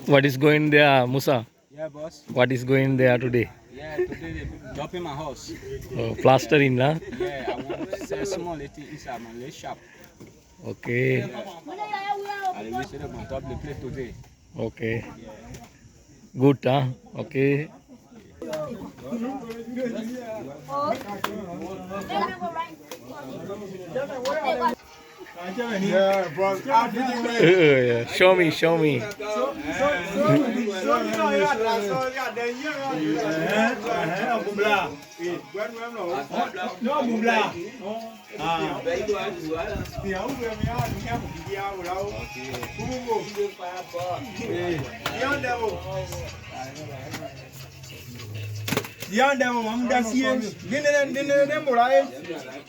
What is going there, Musa? Yeah, boss. What is going there today? Yeah, today they dropping my house. Oh, plastering, lah? Yeah, I want to sell small little inside my little shop. Okay. I will set up on top the place today. Okay. Good, huh? Okay. Yeah, bro. Yeah. Show me, show me.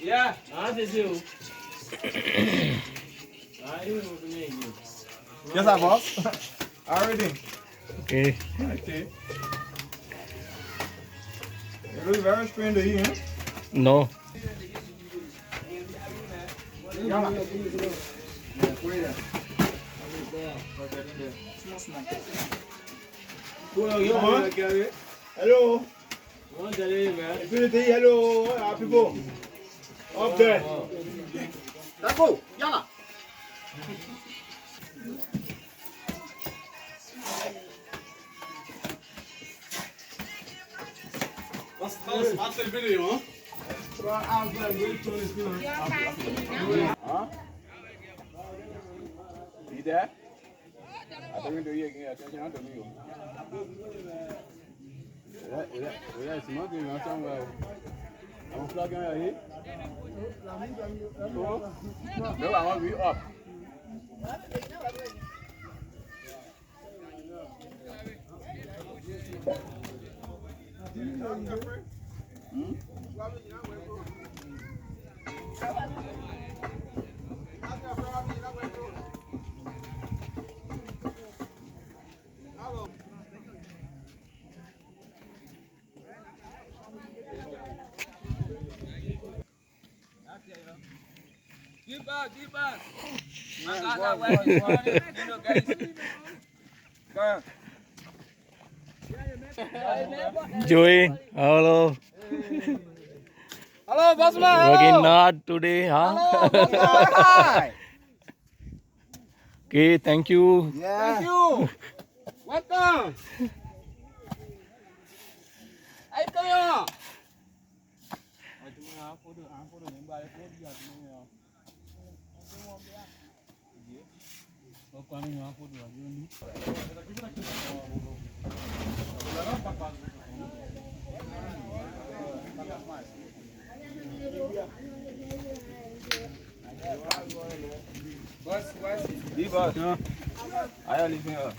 Yeah, Yes, I boss. Already. Okay. Okay. It looks very strange to you, huh? No. Hello. Hello, people. Up there. Let's go. Yalla. What's the video, huh? you there? I don't do you again. Attention to me. Yeah, smoking or somewhere. I'm plugging right here. No, I want to be up. Give back. Joey, hello. Hello, bossman. Working hard today, huh? Hi. Okay, thank you. Thank you. Welcome. Hey, come here. Boss. I am leaving here.